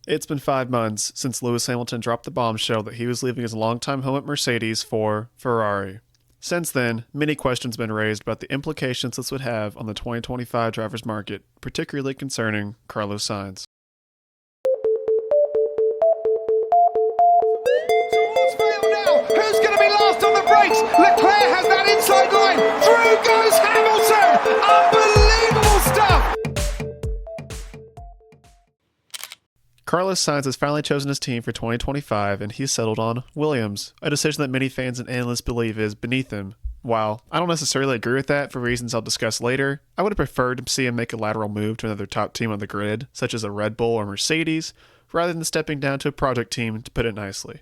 It's been 5 months since Lewis Hamilton dropped the bombshell that he was leaving his longtime home at Mercedes for Ferrari. Since then, many questions have been raised about the implications this would have on the 2025 drivers market, particularly concerning Carlos Sainz. Towards Vale now. Who's going to be last on the brakes? Leclerc has that inside line. Through goes Hamilton. Unbelievable stuff. Carlos Sainz has finally chosen his team for 2025, and he's settled on Williams, a decision that many fans and analysts believe is beneath him. While I don't necessarily agree with that for reasons I'll discuss later, I would have preferred to see him make a lateral move to another top team on the grid, such as a Red Bull or Mercedes, rather than stepping down to a project team, to put it nicely.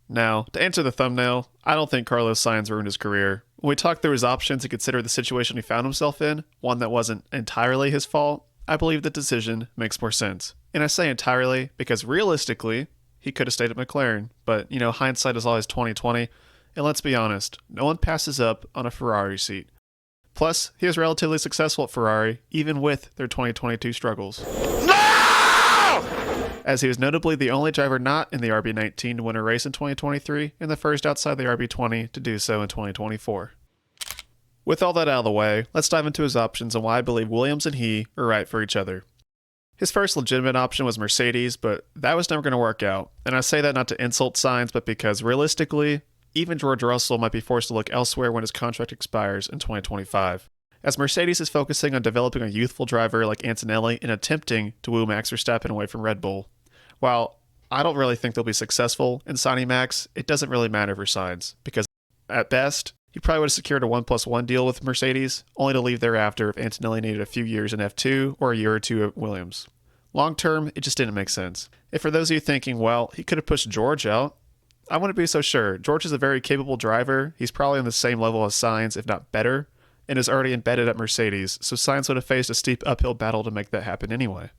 Now, to answer the thumbnail, I don't think Carlos Sainz ruined his career. When we talk through his options and consider the situation he found himself in, one that wasn't entirely his fault, I believe the decision makes more sense. And I say entirely because realistically, he could have stayed at McLaren, but hindsight is always 20/20, and let's be honest, no one passes up on a Ferrari seat. Plus, he was relatively successful at Ferrari, even with their 2022 struggles. No! As he was notably the only driver not in the RB19 to win a race in 2023, and the first outside the RB20 to do so in 2024. With all that out of the way, let's dive into his options and why I believe Williams and he are right for each other. His first legitimate option was Mercedes, but that was never going to work out. And I say that not to insult Sainz, but because realistically, even George Russell might be forced to look elsewhere when his contract expires in 2025. As Mercedes is focusing on developing a youthful driver like Antonelli and attempting to woo Max Verstappen away from Red Bull. While I don't really think they'll be successful in signing Max, it doesn't really matter for Sainz, because at best, he probably would have secured a 1+1 deal with Mercedes, only to leave thereafter if Antonelli needed a few years in F2 or a year or two at Williams. Long term, it just didn't make sense. And for those of you thinking, well, he could have pushed George out, I wouldn't be so sure. George is a very capable driver. He's probably on the same level as Sainz, if not better, and is already embedded at Mercedes, so Sainz would have faced a steep uphill battle to make that happen anyway.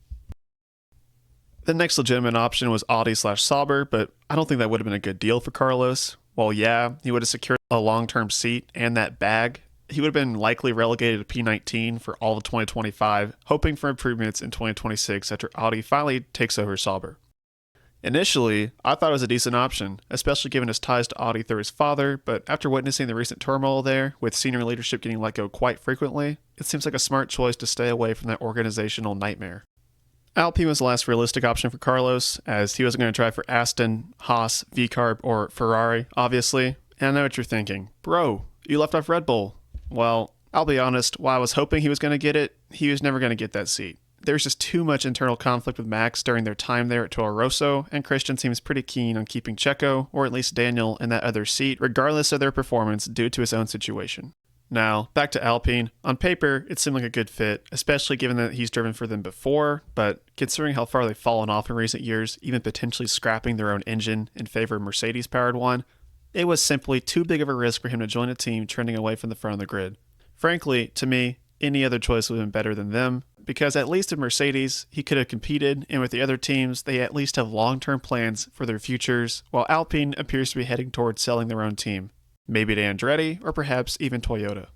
The next legitimate option was Audi/Sauber, but I don't think that would have been a good deal for Carlos. Well, yeah, he would have secured a long-term seat and that bag. He would have been likely relegated to P19 for all of 2025, hoping for improvements in 2026 after Audi finally takes over Sauber. Initially, I thought it was a decent option, especially given his ties to Audi through his father, but after witnessing the recent turmoil there, with senior leadership getting let go quite frequently, it seems like a smart choice to stay away from that organizational nightmare. Alpine was the last realistic option for Carlos, as he wasn't going to drive for Aston, Haas, VCarb, or Ferrari, obviously. And I know what you're thinking. Bro, you left off Red Bull. Well, I'll be honest, while I was hoping he was going to get it, he was never going to get that seat. There's just too much internal conflict with Max during their time there at Toro Rosso, and Christian seems pretty keen on keeping Checo, or at least Daniel, in that other seat, regardless of their performance due to his own situation. Now, back to Alpine. On paper, it seemed like a good fit, especially given that he's driven for them before, but considering how far they've fallen off in recent years, even potentially scrapping their own engine in favor of Mercedes-powered one, it was simply too big of a risk for him to join a team trending away from the front of the grid. Frankly, to me, any other choice would have been better than them, because at least in Mercedes, he could have competed, and with the other teams, they at least have long-term plans for their futures, while Alpine appears to be heading towards selling their own team. Maybe to Andretti, or perhaps even Toyota.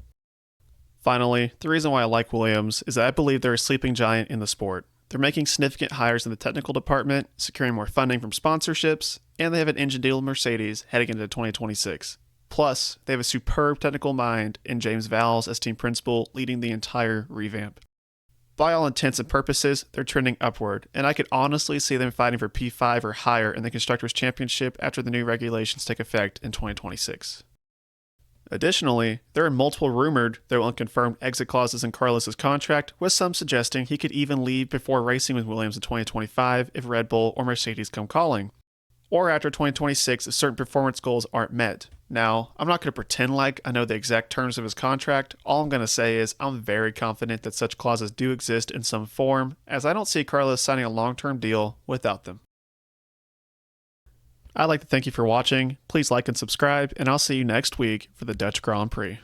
Finally, the reason why I like Williams is that I believe they're a sleeping giant in the sport. They're making significant hires in the technical department, securing more funding from sponsorships, and they have an engine deal with Mercedes heading into 2026. Plus, they have a superb technical mind in James Vowles as team principal, leading the entire revamp. By all intents and purposes, they're trending upward, and I could honestly see them fighting for P5 or higher in the Constructors' Championship after the new regulations take effect in 2026. Additionally, there are multiple rumored, though unconfirmed, exit clauses in Carlos's contract, with some suggesting he could even leave before racing with Williams in 2025 if Red Bull or Mercedes come calling, or after 2026 if certain performance goals aren't met. Now, I'm not going to pretend like I know the exact terms of his contract. All I'm going to say is I'm very confident that such clauses do exist in some form, as I don't see Carlos signing a long-term deal without them. I'd like to thank you for watching. Please like and subscribe, and I'll see you next week for the Dutch Grand Prix.